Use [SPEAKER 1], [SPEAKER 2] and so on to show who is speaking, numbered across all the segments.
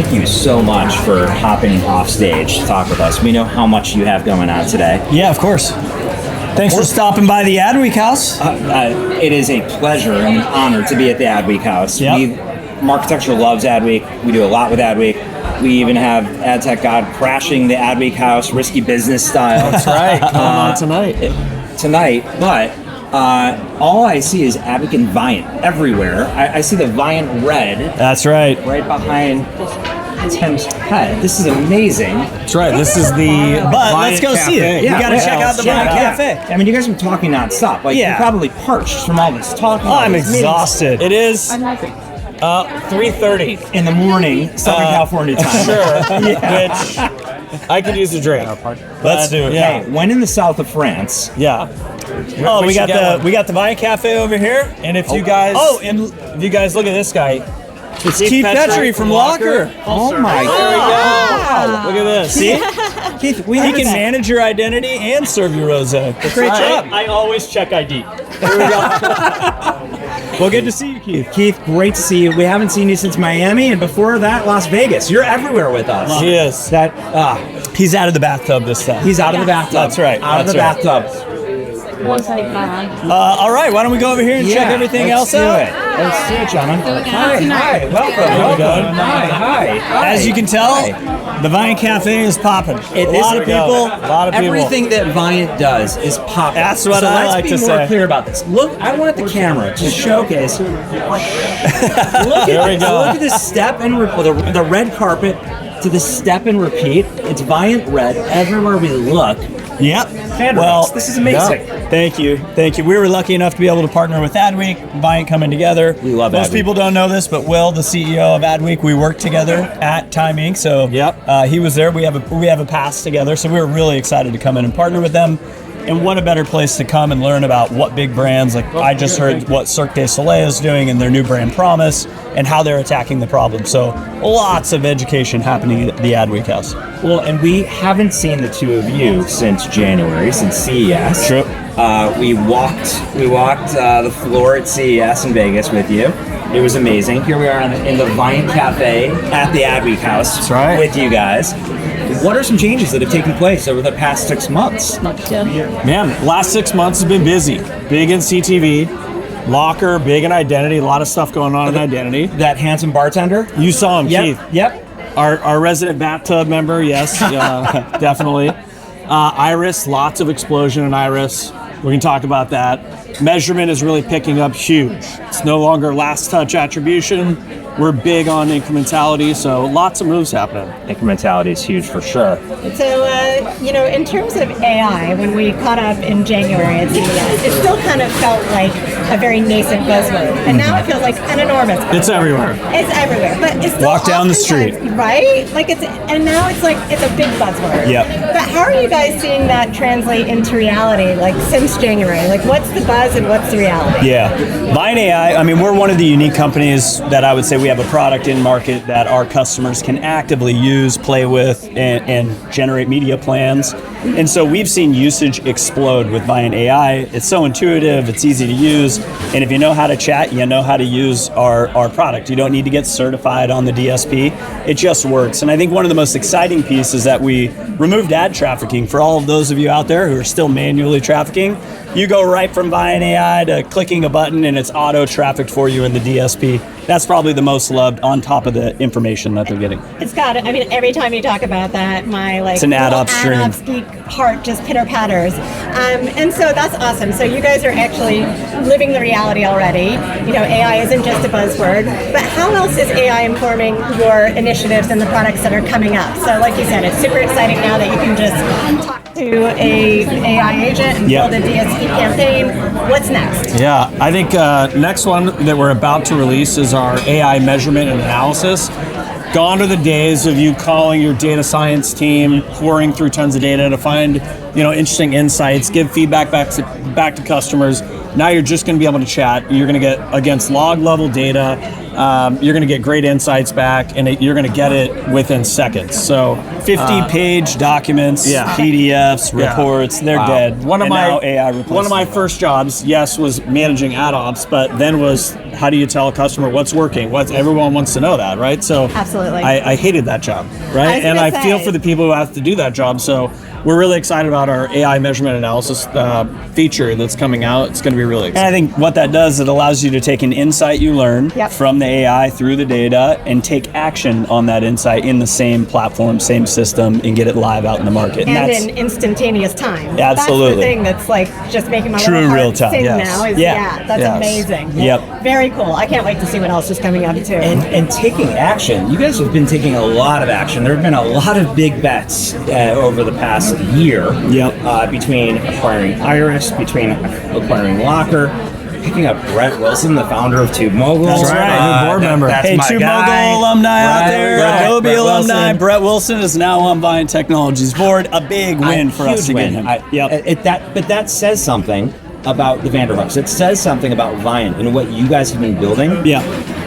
[SPEAKER 1] thank you so much for hopping off stage to talk with us. We know how much you have going on today.
[SPEAKER 2] Yeah, of course. Thanks for stopping by the ADWEEK House.
[SPEAKER 1] It is a pleasure and an honor to be at the ADWEEK House.
[SPEAKER 2] Yep.
[SPEAKER 1] Marketecture loves ADWEEK. We do a lot with ADWEEK. We even have Ad Tech God crashing the ADWEEK House, risky business style.
[SPEAKER 2] That's right. Going on tonight.
[SPEAKER 1] But all I see is ADWEEK and Viant everywhere. I see the Viant red.
[SPEAKER 2] That's right.
[SPEAKER 1] Right behind Tim's head. This is amazing.
[SPEAKER 2] That's right. This is the But let's go see it.
[SPEAKER 1] Yeah,
[SPEAKER 2] you got to check out the Viant Cafe.
[SPEAKER 1] I mean, you guys have been talking nonstop. Like, you're probably parched from all this talking.
[SPEAKER 2] I'm exhausted. It is 3:30
[SPEAKER 1] in the morning, Southern California time.
[SPEAKER 2] Sure. Which I could use a drink. Let's do it.
[SPEAKER 1] Yeah. Hey, when in the south of France.
[SPEAKER 2] Yeah. Oh, we got the Viant Cafe over here, and if you guys look at this guy, it's Keith Petri from Lockr.
[SPEAKER 1] Oh my God!
[SPEAKER 2] Wow. Look at this. See, Keith, he can manage your identity and serve you rosé. Great job.
[SPEAKER 3] I always check ID.
[SPEAKER 2] There we go. Well, good to see you, Keith.
[SPEAKER 1] Keith, great to see you. We haven't seen you since Miami, and before that, Las Vegas. You're everywhere with us.
[SPEAKER 2] He is. He's out of the bathtub this time.
[SPEAKER 1] He's out of the bathtub.
[SPEAKER 2] That's right.
[SPEAKER 1] Out of the bathtub.
[SPEAKER 2] All right, why don't we go over here and check everything else out?
[SPEAKER 1] Let's do it, gentlemen. Hi, welcome. Hi.
[SPEAKER 2] As you can tell, the Viant Cafe is popping. A lot of people.
[SPEAKER 1] Everything that Viant does is popping.
[SPEAKER 2] That's what I like to say.
[SPEAKER 1] Let's be more clear about this. Look, I want the camera to showcase. Look at this step and the red carpet to the step and repeat. It's Viant red everywhere we look.
[SPEAKER 2] Yep.
[SPEAKER 1] Well, this is amazing.
[SPEAKER 2] Yeah. Thank you. We were lucky enough to be able to partner with ADWEEK, Viant coming together.
[SPEAKER 1] We love
[SPEAKER 2] Most people don't know this, but Will, the CEO of ADWEEK, we worked together at Time Inc. So he was there. We have a pass together, so we were really excited to come in and partner with them. And what a better place to come and learn about what big brands, like I just heard what Cirque du Soleil is doing and their new brand Promise and how they're attacking the problem. So lots of education happening at the ADWEEK House.
[SPEAKER 1] Well, and we haven't seen the two of you since January, since CES.
[SPEAKER 2] True.
[SPEAKER 1] We walked the floor at CES in Vegas with you. It was amazing. Here we are in the Viant Cafe at the ADWEEK House.
[SPEAKER 2] That's right.
[SPEAKER 1] With you guys. What are some changes that have taken place over the past 6 months?
[SPEAKER 2] Man, last 6 months has been busy. Big in CTV, Lockr, big in identity, a lot of stuff going on in identity.
[SPEAKER 1] That handsome bartender?
[SPEAKER 2] You saw him, Keith.
[SPEAKER 1] Yep.
[SPEAKER 2] Our resident bathtub member, yes, definitely. Iris, lots of explosion in Iris. We can talk about that. Measurement is really picking up huge. It's no longer last touch attribution. We're big on incrementality, so lots of moves happening.
[SPEAKER 1] Incrementality is huge for sure.
[SPEAKER 4] So, in terms of AI, when we caught up in January at CES, it still kind of felt like a very nascent buzzword. And now it feels like an enormous buzzword.
[SPEAKER 2] It's everywhere.
[SPEAKER 4] It's everywhere. But it's still
[SPEAKER 2] walk down the street.
[SPEAKER 4] Right? And now it's like it's a big buzzword.
[SPEAKER 2] Yep.
[SPEAKER 4] But how are you guys seeing that translate into reality, since January? What's the buzz and what's the reality?
[SPEAKER 2] Yeah. Viant AI, we're one of the unique companies that I would say we have a product in market that our customers can actively use, play with, and generate media plans. And so we've seen usage explode with Viant AI. It's so intuitive, it's easy to use, and if you know how to chat, you know how to use our product. You don't need to get certified on the DSP. It just works. And I think one of the most exciting pieces is that we removed ad trafficking. For all of those of you out there who are still manually trafficking, you go right from Viant AI to clicking a button and it's auto trafficked for you in the DSP. That's probably the most loved on top of the information that they're getting.
[SPEAKER 4] It's got it. Every time you talk about that, my
[SPEAKER 2] it's an ad upstream.
[SPEAKER 4] Ad geek heart just pitter patters. And so that's awesome. So you guys are actually living the reality already. AI isn't just a buzzword, but how else is AI informing your initiatives and the products that are coming up? So like you said, it's super exciting now that you can just talk to a AI agent and build a DSP campaign. What's next?
[SPEAKER 2] Yeah, I think next one that we're about to release is our AI measurement and analysis. Gone are the days of you calling your data science team, pouring through tons of data to find, interesting insights, give feedback back to customers. Now you're just going to be able to chat. You're going to get against log level data,
[SPEAKER 3] You're going to get great insights back, and you're going to get it within seconds. So
[SPEAKER 2] 50-page documents, PDFs, reports, they're dead. Now AI replaces
[SPEAKER 3] one of my
[SPEAKER 2] them.
[SPEAKER 3] first jobs, yes, was managing ad ops, but then was how do you tell a customer what's working? Everyone wants to know that, right? So
[SPEAKER 4] Absolutely.
[SPEAKER 3] I hated that job, right? And I feel for the people who have to do that job. So we're really excited about our AI measurement analysis feature that's coming out. It's going to be really exciting.
[SPEAKER 2] And I think what that does, it allows you to take an insight you learn from the AI through the data and take action on that insight in the same platform, same system, and get it live out in the market.
[SPEAKER 4] And in instantaneous time.
[SPEAKER 2] Absolutely.
[SPEAKER 4] That's the thing that's like just making my
[SPEAKER 2] True
[SPEAKER 4] little heart
[SPEAKER 2] real time.
[SPEAKER 4] sing
[SPEAKER 2] Yes.
[SPEAKER 4] now. That's amazing.
[SPEAKER 2] Yep.
[SPEAKER 4] Very cool. I can't wait to see what else is coming out too.
[SPEAKER 1] And taking action. You guys have been taking a lot of action. There have been a lot of big bets over the past year. Between acquiring Iris, between acquiring Lockr, picking up Brett Wilson, the founder of Tube Mogul.
[SPEAKER 3] That's right, new board member.
[SPEAKER 1] That's
[SPEAKER 2] Hey,
[SPEAKER 1] my
[SPEAKER 2] Tube
[SPEAKER 1] guy.
[SPEAKER 2] Mogul alumni out there, Adobe
[SPEAKER 1] Brett
[SPEAKER 2] alumni.
[SPEAKER 1] Wilson.
[SPEAKER 2] Brett Wilson is now on Viant Technology's board. A big win for us to
[SPEAKER 1] Huge
[SPEAKER 2] get
[SPEAKER 1] win.
[SPEAKER 2] him.
[SPEAKER 1] But that says something about the Vanderhooks. It says something about Viant and what you guys have been building.
[SPEAKER 2] Yeah.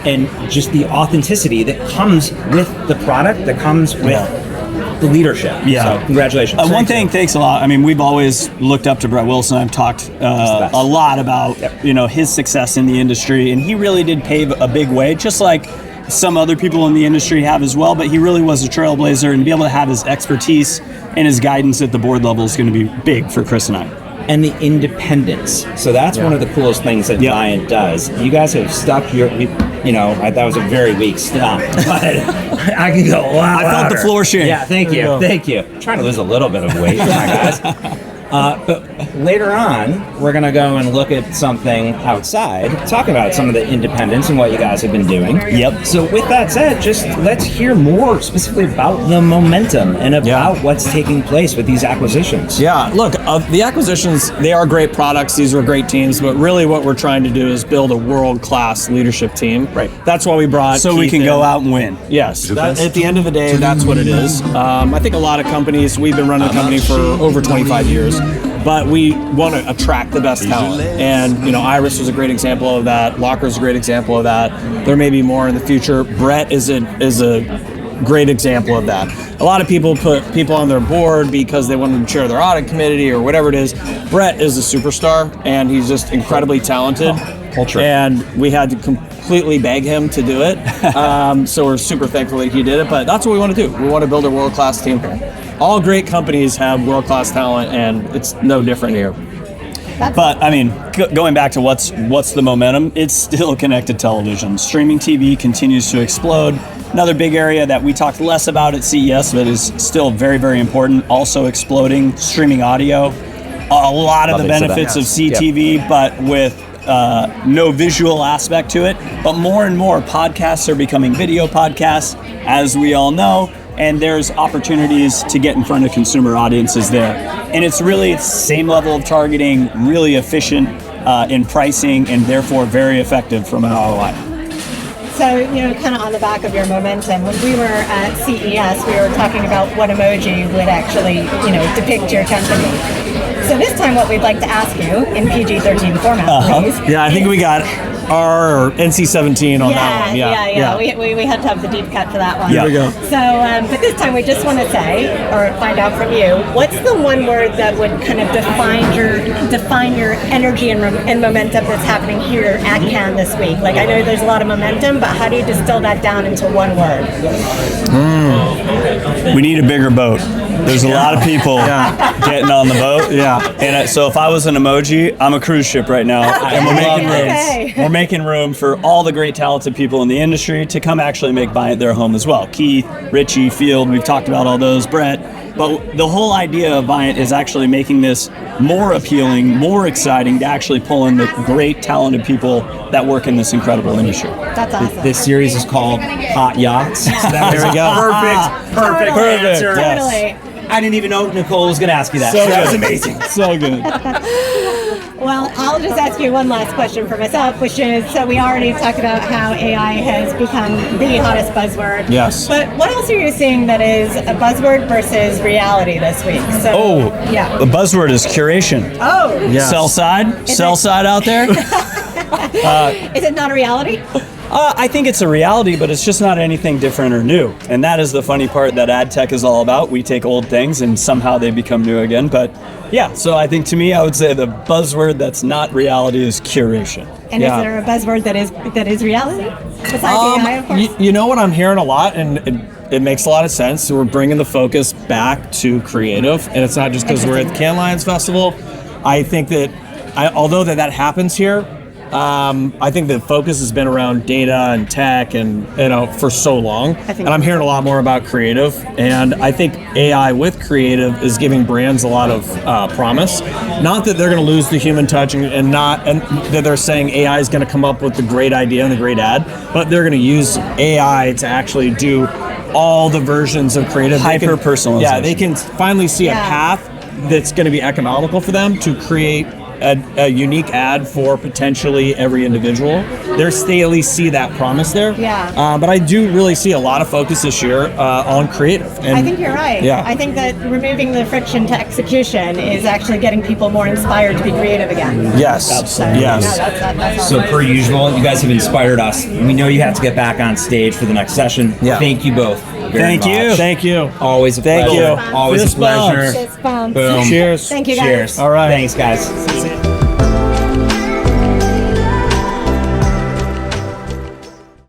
[SPEAKER 1] And just the authenticity that comes with the product, that comes with the leadership.
[SPEAKER 2] Yeah.
[SPEAKER 1] So congratulations.
[SPEAKER 2] One thing, thanks a lot. I mean, we've always looked up to Brett Wilson. I've talked a lot about his success in the industry, and he really did pave a big way, just like some other people in the industry have as well. But he really was a trailblazer, and be able to have his expertise and his guidance at the board level is going to be big for Chris and I.
[SPEAKER 1] And the independence. So that's one of the coolest things that Viant does. You guys have stuck that was a very weak stop, but I can go a lot
[SPEAKER 2] I felt the
[SPEAKER 1] louder.
[SPEAKER 2] floor shake.
[SPEAKER 1] Yeah, thank you. I'm trying to lose a little bit of weight, my guys. But later on, we're going to go and look at something outside, talk about some of the independence and what you guys have been doing.
[SPEAKER 2] Yep.
[SPEAKER 1] So with that said, just let's hear more specifically about the momentum and about what's taking place with these acquisitions.
[SPEAKER 3] Yeah, look, the acquisitions, they are great products. These were great teams, but really what we're trying to do is build a world-class leadership team.
[SPEAKER 1] Right.
[SPEAKER 3] That's why we brought
[SPEAKER 2] So we
[SPEAKER 3] Keith
[SPEAKER 2] can
[SPEAKER 3] in.
[SPEAKER 2] go out and win.
[SPEAKER 3] Yes. At the end of the day, that's what it is. I think a lot of companies, we've been running a company for over 25 years, but we want to attract the best talent. And, Iris was a great example of that. Lockr is a great example of that. There may be more in the future. Brett is a great example of that. A lot of people put people on their board because they want to chair their audit committee or whatever it is. Brett is a superstar, and he's just incredibly talented.
[SPEAKER 1] Culture.
[SPEAKER 3] And we had to completely beg him to do it. So we're super thankful that he did it. But that's what we want to do. We want to build a world-class team here. All great companies have world-class talent, and it's no different here.
[SPEAKER 2] But I mean, going back to what's the momentum, it's still connected television. Streaming TV continues to explode. Another big area that we talked less about at CES, but is still very, very important, also exploding, streaming audio. A lot of the benefits of CTV, but with no visual aspect to it. But more and more podcasts are becoming video podcasts, as we all know. And there's opportunities to get in front of consumer audiences there. And it's really the same level of targeting, really efficient in pricing, and therefore very effective from an ROI.
[SPEAKER 4] So, kind of on the back of your momentum, when we were at CES, we were talking about what emoji would actually, depict your company. So this time what we'd like to ask you, in PG-13 format, please.
[SPEAKER 3] Yeah, I think we got R or NC-17 on that one.
[SPEAKER 4] Yeah. We had to have the deep cut for that one.
[SPEAKER 3] Here we go.
[SPEAKER 4] So, but this time we just want to say, or find out from you, what's the one word that would kind of define your energy and momentum that's happening here at Cannes this week? Like, I know there's a lot of momentum, but how do you distill that down into one word?
[SPEAKER 2] We need a bigger boat. There's a lot of people getting on the boat. And so if I was an emoji, I'm a cruise ship right now. And we're making room. We're making room for all the great talented people in the industry to come actually make Viant their home as well. Keith, Richie, Field, we've talked about all those, Brett. But the whole idea of Viant is actually making this more appealing, more exciting to actually pull in the great talented people that work in this incredible industry.
[SPEAKER 4] That's awesome.
[SPEAKER 1] This series is called Hot Yachts. So that was
[SPEAKER 3] There we go.
[SPEAKER 1] Perfect answer.
[SPEAKER 4] Totally.
[SPEAKER 1] I didn't even know Nicole was going to ask you that.
[SPEAKER 2] So
[SPEAKER 1] That
[SPEAKER 2] good.
[SPEAKER 1] was amazing.
[SPEAKER 2] So good.
[SPEAKER 4] Well, I'll just ask you one last question for myself, which is, so we already talked about how AI has become the hottest buzzword.
[SPEAKER 3] Yes.
[SPEAKER 4] But what else are you seeing that is a buzzword versus reality this week? So,
[SPEAKER 2] The buzzword is curation.
[SPEAKER 4] Oh.
[SPEAKER 3] Yes.
[SPEAKER 2] Sell side out there.
[SPEAKER 4] Is it not a reality?
[SPEAKER 2] I think it's a reality, but it's just not anything different or new. And that is the funny part that ad tech is all about. We take old things and somehow they become new again. But yeah, so I think to me, I would say the buzzword that's not reality is curation.
[SPEAKER 4] And is there a buzzword that is reality besides AI, of course?
[SPEAKER 3] You know what I'm hearing a lot, and it makes a lot of sense. So we're bringing the focus back to creative, and it's not just because we're at the Cannes Lions Festival. I think that, although that happens here, I think the focus has been around data and tech, and for so long. And I'm hearing a lot more about creative, and I think AI with creative is giving brands a lot of promise. Not that they're going to lose the human touch, and that they're saying AI is going to come up with the great idea and the great ad, but they're going to use AI to actually do all the versions of creative.
[SPEAKER 2] Hyper personalization.
[SPEAKER 3] Yeah, they can finally see a path that's going to be economical for them to create a unique ad for potentially every individual. They at least see that promise there.
[SPEAKER 4] Yeah.
[SPEAKER 3] But I do really see a lot of focus this year on creative. And
[SPEAKER 4] I think you're right.
[SPEAKER 3] Yeah.
[SPEAKER 4] I think that removing the friction to execution is actually getting people more inspired to be creative again.
[SPEAKER 3] Yes.
[SPEAKER 4] Absolutely.
[SPEAKER 3] Yes.
[SPEAKER 4] No, that's
[SPEAKER 1] So
[SPEAKER 4] awesome.
[SPEAKER 1] per usual, you guys have inspired us. We know you have to get back on stage for the next session.
[SPEAKER 3] Yeah.
[SPEAKER 1] Thank you both. very
[SPEAKER 2] Thank you.
[SPEAKER 1] much.
[SPEAKER 3] Thank you.
[SPEAKER 1] Always a
[SPEAKER 3] Thank
[SPEAKER 1] pleasure.
[SPEAKER 3] you.
[SPEAKER 1] Always a
[SPEAKER 3] Fist bumps.
[SPEAKER 1] pleasure.
[SPEAKER 4] Fist bumps.
[SPEAKER 1] Boom.
[SPEAKER 3] Cheers.
[SPEAKER 4] Thank you, guys.
[SPEAKER 1] Cheers.
[SPEAKER 3] All right.
[SPEAKER 1] Thanks, guys.